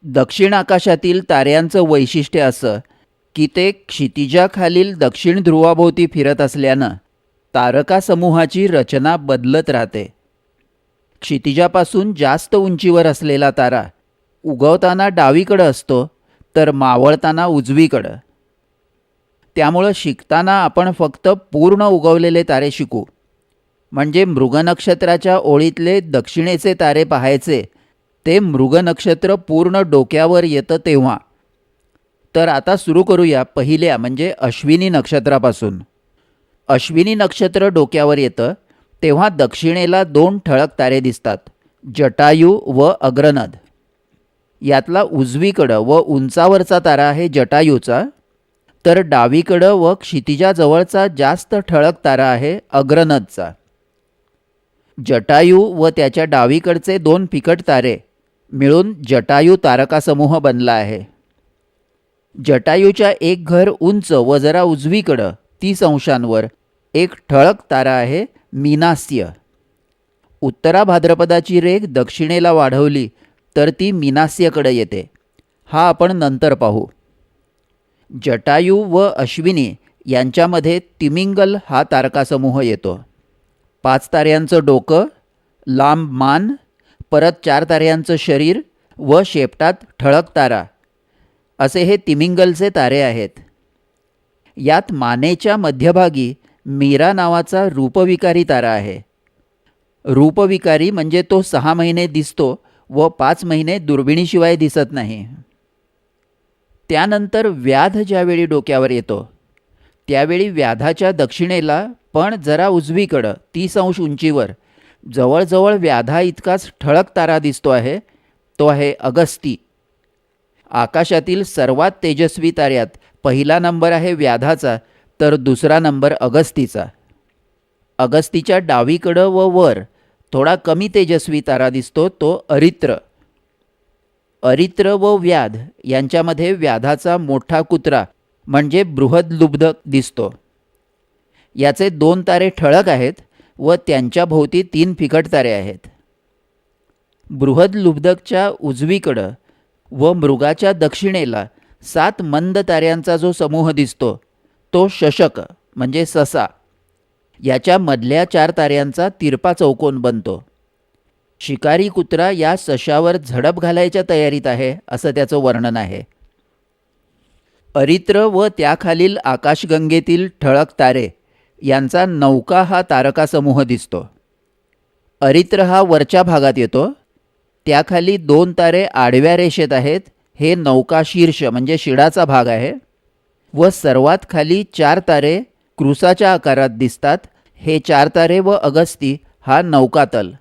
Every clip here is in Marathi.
दक्षिण आकाशातील ताऱ्यांचं वैशिष्ट्य असं की ते क्षितिजाखालील दक्षिण ध्रुवाभोवती फिरत असल्यानं तारकासमूहाची रचना बदलत राहते. क्षितिजापासून जास्त उंचीवर असलेला तारा उगवताना डावीकडं असतो तर मावळताना उजवीकडं. त्यामुळं शिकताना आपण फक्त पूर्ण उगवलेले तारे शिकू. म्हणजे मृगनक्षत्राच्या ओळीतले दक्षिणेचे तारे पाहायचे ते मृगनक्षत्र पूर्ण डोक्यावर येतं तेव्हा. तर आता सुरू करूया पहिल्या म्हणजे अश्विनी नक्षत्रापासून. अश्विनी नक्षत्र डोक्यावर येतं तेव्हा दक्षिणेला 2 ठळक तारे दिसतात, जटायू व अग्रनद. यातला उजवीकडं व उंचावरचा तारा आहे जटायूचा, तर डावीकडं व क्षितिजाजवळचा जास्त ठळक तारा आहे अग्रनदचा. जटायू व त्याच्या डावीकडचे 2 फिकट तारे मिळून जटायू तारकासमूह बनला आहे. जटायूच्या एक घर उंच व जरा उजवीकडं 30 अंशांवर एक ठळक तारा आहे मीनास्य. उत्तरा भाद्रपदाची रेघ दक्षिणेला वाढवली तर ती मीनास्यकडे येते. हा आपण नंतर पाहू. जटायू व अश्विनी यांच्यामध्ये तिमिंगल हा तारकासमूह येतो. 5 ताऱ्यांचं डोकं, लांब मान, परत 4 ताऱ्यांचं शरीर व शेपटात ठळक तारा असे हे तिमिंगलचे तारे आहेत. यात मानेच्या मध्यभागी मीरा नावाचा रूपविकारी तारा आहे. रूपविकारी म्हणजे तो 6 महिने दिसतो व 5 महिने दुर्बिणीशिवाय दिसत नाही. त्यानंतर व्याध ज्यावेळी डोक्यावर येतो त्यावेळी व्याधाच्या दक्षिणेला पण जरा उजवीकडं 30 अंश उंचीवर जवळजवळ व्याधा इतकाच ठळक तारा दिसतो आहे, तो आहे अगस्ती. आकाशातील सर्वात तेजस्वी ताऱ्यात पहिला नंबर आहे व्याधाचा तर दुसरा नंबर अगस्तीचा. अगस्तीच्या डावीकडं व वर थोडा कमी तेजस्वी तारा दिसतो, तो अरित्र. अरित्र व व्याध यांच्यामध्ये व्याधाचा मोठा कुत्रा म्हणजे बृहदलुब्धक दिसतो. याचे 2 तारे ठळक आहेत व त्यांच्या भोवती 3 फिकट तारे आहेत. बृहदलुब्धकच्या उजवीकडं व मृगाच्या दक्षिणेला 7 मंद ताऱ्यांचा जो समूह दिसतो तो शशक म्हणजे ससा. याच्या मधल्या 4 ताऱ्यांचा तिरपा चौकोन बनतो. शिकारी कुत्रा या सशावर झडप घालायच्या तयारीत आहे असं त्याचं वर्णन आहे. अरित्र व त्याखालील आकाशगंगेतील ठळक तारे यांचा नौका हा तारकासमूह दिसतो. अरित्र हा वरच्या भागात येतो. त्याखाली 2 तारे आडव्या रेषेत आहेत, हे नौका शीर्ष म्हणजे शिडाचा भाग आहे. व सर्वात खाली 4 तारे क्रुसाच्या आकारात दिसतात, हे 4 तारे व अगस्ती हा नौकातल.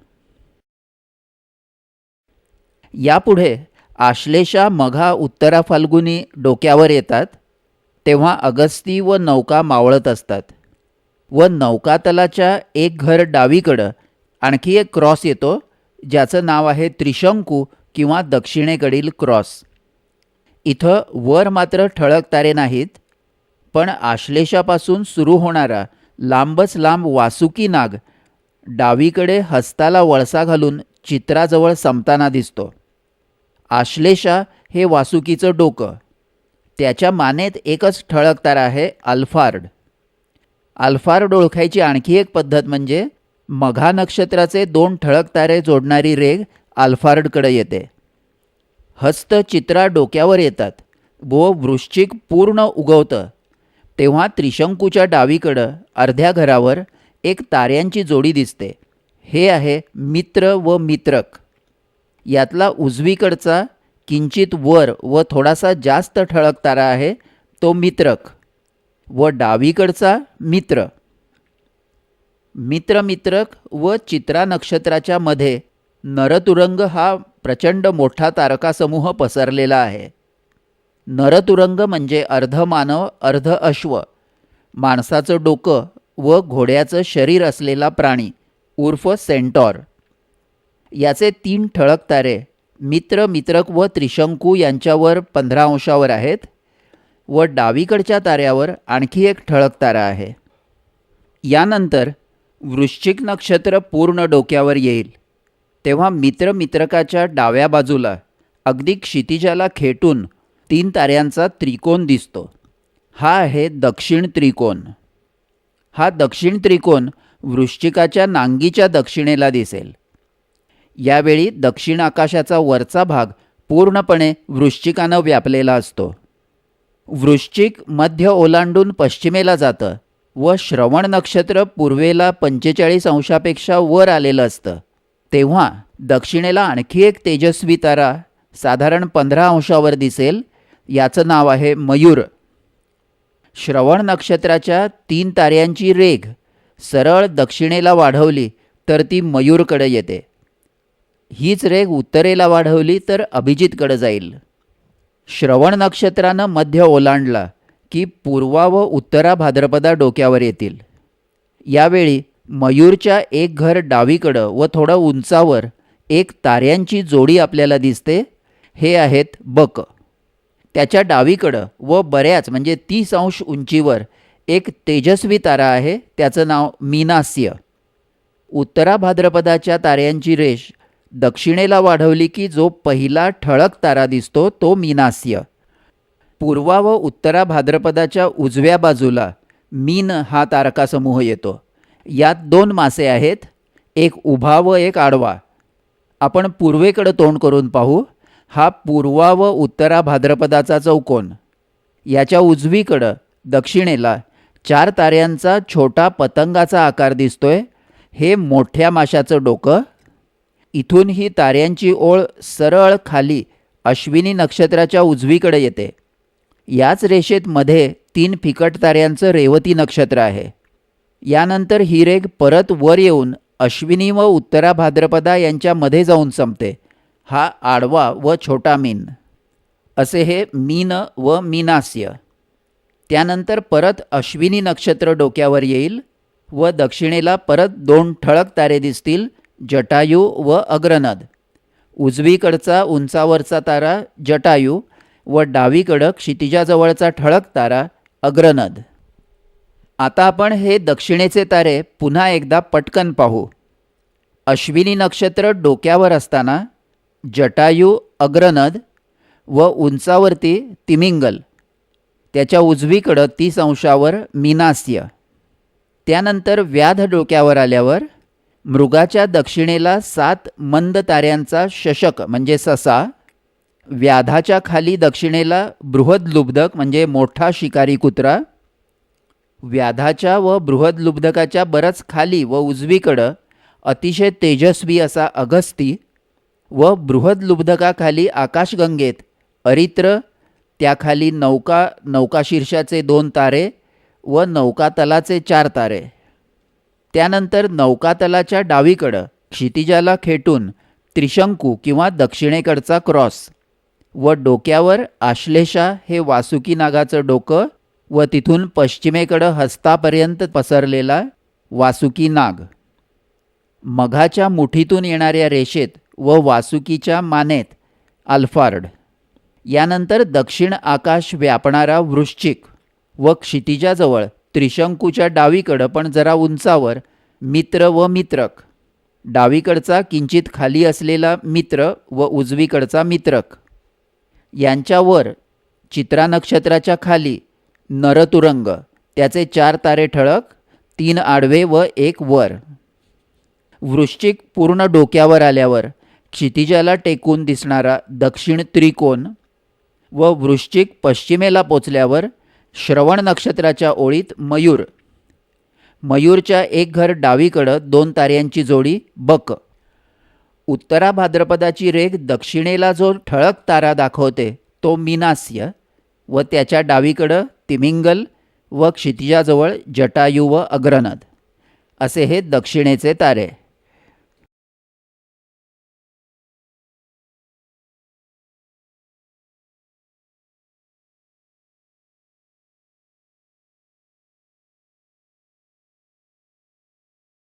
यापुढे आश्लेषा मघा उत्तरा फाल्गुनी डोक्यावर येतात तेव्हा अगस्ती व नौका मावळत असतात. व नौकातलाच्या एक घर डावीकडं आणखी एक क्रॉस येतो ज्याचं नाव आहे त्रिशंकू किंवा दक्षिणेकडील क्रॉस. इथं वर मात्र ठळक तारे नाहीत, पण आश्लेषापासून सुरू होणारा लांबच लांब वासुकी नाग डावीकडे हस्ताला वळसा घालून चित्राजवळ संपताना दिसतो. आश्लेषा हे वासुकीचं डोकं. त्याच्या मानेत एकच ठळक तारा आहे अल्फार्ड. अल्फार्ड ओळखायची आणखी एक पद्धत म्हणजे मघा नक्षत्राचे 2 ठळक तारे जोडणारी रेघ अल्फार्डकडे येते. हस्त चित्रा डोक्यावर येतात व वृश्चिक पूर्ण उगवतं तेव्हा त्रिशंकूच्या डावीकडं अर्ध्या घरावर एक ताऱ्यांची जोडी दिसते, हे आहे मित्र व मित्रक. यातला उजवीकडचा किंचित वर व थोडासा जास्त ठळक तारा आहे तो मित्रक व डावीकडचा मित्र. मित्रक व चित्रा नक्षत्राच्या मध्ये नरतुरंग हा प्रचंड मोठा तारकासमूह पसरलेला आहे. नरतुरंग म्हणजे अर्ध मानव अर्ध अश्व, माणसाचं डोकं व घोड्याचं शरीर असलेला प्राणी उर्फ सेंटॉर. याचे 3 ठळक तारे मित्रक व त्रिशंकू यांच्यावर 15 अंशावर आहेत व डावीकडच्या ताऱ्यावर आणखी एक ठळक तारा आहे. यानंतर वृश्चिक नक्षत्र पूर्ण डोक्यावर येईल तेव्हा मित्रकाच्या डाव्या बाजूला अगदी क्षितिजाला खेटून 3 ताऱ्यांचा त्रिकोण दिसतो. हा आहे दक्षिण त्रिकोण. हा दक्षिण त्रिकोण वृश्चिकाच्या नांगीच्या दक्षिणेला दिसेल. यावेळी दक्षिण आकाशाचा वरचा भाग पूर्णपणे वृश्चिकानं व्यापलेला असतो. वृश्चिक मध्य ओलांडून पश्चिमेला जातं व श्रवण नक्षत्र पूर्वेला 45 अंशापेक्षा वर आलेलं असतं. तेव्हा दक्षिणेला आणखी एक तेजस्वी तारा साधारण 15 अंशावर दिसेल. याचं नाव आहे मयूर. श्रवण नक्षत्राच्या 3 ताऱ्यांची रेघ सरळ दक्षिणेला वाढवली तर ती मयूरकडे येते. हीच रेघ उत्तरेला वाढवली तर अभिजितकडे जाईल. श्रवण नक्षत्रानं मध्य ओलांडला की पूर्वा व उत्तरा भाद्रपदा डोक्यावर येतील. यावेळी मयूरच्या एक घर डावीकडं व थोडं उंचावर एक ताऱ्यांची जोडी आपल्याला दिसते. हे आहेत बक. त्याच्या डावीकडं व बऱ्याच म्हणजे 30 अंश उंचीवर एक तेजस्वी तारा आहे. त्याचं नाव मीनास्य. उत्तरा भाद्रपदाच्या ताऱ्यांची रेष दक्षिणेला वाढवली की जो पहिला ठळक तारा दिसतो तो मीनास्य. पूर्वा व उत्तरा भाद्रपदाच्या उजव्या बाजूला मीन हा तारकासमूह येतो. यात 2 मासे आहेत, एक उभा व एक आडवा. आपण पूर्वेकडे तोंड करून पाहू. हा पूर्वा व उत्तरा भाद्रपदाचा चौकोन. याच्या उजवीकडं दक्षिणेला 4 ताऱ्यांचा छोटा पतंगाचा आकार दिसतोय. हे मोठ्या माशाचं डोकं. इथून ही ताऱ्यांची ओळ सरळ खाली अश्विनी नक्षत्राच्या उजवीकडे येते. याच रेषेत मध्ये 3 फिकट ताऱ्यांचं रेवती नक्षत्र आहे. यानंतर ही रेघ परत वर येऊन अश्विनी व उत्तरा भाद्रपदा यांच्या मध्ये जाऊन संपते. हा आडवा व छोटा मीन. असे हे मीन व मीनास्य. त्यानंतर परत अश्विनी नक्षत्र डोक्यावर येईल व दक्षिणेला परत 2 ठळक तारे दिसतील, जटायू व अग्रनद. उजवीकडचा उंचावरचा तारा जटायू व डावीकडं क्षितिजाजवळचा ठळक तारा अग्रनद. आता आपण हे दक्षिणेचे तारे पुन्हा एकदा पटकन पाहू. अश्विनी नक्षत्र डोक्यावर असताना जटायू अग्रनद व उंचावरती तिमिंगल. त्याच्या उजवीकडं 30 अंशावर मीनास्य. त्यानंतर व्याध डोक्यावर आल्यावर मृगाच्या दक्षिणेला 7 मंद ताऱ्यांचा शशक म्हणजे ससा. व्याधाच्या खाली दक्षिणेला बृहदलुब्धक म्हणजे मोठा शिकारी कुत्रा. व्याधाच्या व बृहदलुब्धकाच्या बरंच खाली व उजवीकडं अतिशय तेजस्वी असा अगस्ती व बृहदलुब्धकाखाली आकाशगंगेत अरित्र, त्याखाली नौकाशीर्षाचे 2 तारे व नौकातलाचे 4 तारे. त्यानंतर नौकातलाच्या डावीकडं क्षितिजाला खेटून त्रिशंकू किंवा दक्षिणेकडचा क्रॉस व डोक्यावर आश्लेषा हे वासुकी नागाचं डोकं व तिथून पश्चिमेकडं हस्तापर्यंत पसरलेला वासुकी नाग. मघाच्या मुठीतून येणाऱ्या रेषेत व वासुकीच्या मानेत अल्फार्ड. यानंतर दक्षिण आकाश व्यापणारा वृश्चिक व क्षितिजाजवळ त्रिशंकूच्या डावीकडं पण जरा उंचावर मित्र व मित्रक. डावीकडचा किंचित खाली असलेला मित्र व उजवीकडचा मित्रक. यांच्यावर चित्रा नक्षत्राच्या खाली नरतुरंग. त्याचे 4 तारे ठळक, 3 आडवे व 1 वर. वृश्चिक पूर्ण डोक्यावर आल्यावर क्षितिजाला टेकून दिसणारा दक्षिण त्रिकोण व वृश्चिक पश्चिमेला पोचल्यावर श्रवण नक्षत्राच्या ओळीत मयूर. मयूरच्या एक घर डावीकडं 2 ताऱ्यांची जोडी बक. उत्तरा भाद्रपदाची रेघ दक्षिणेला जो ठळक तारा दाखवते तो मीनास्य व त्याच्या डावीकडं तिमिंगल व क्षितिजाजवळ जटायू व अग्रनद. असे हे दक्षिणेचे तारे.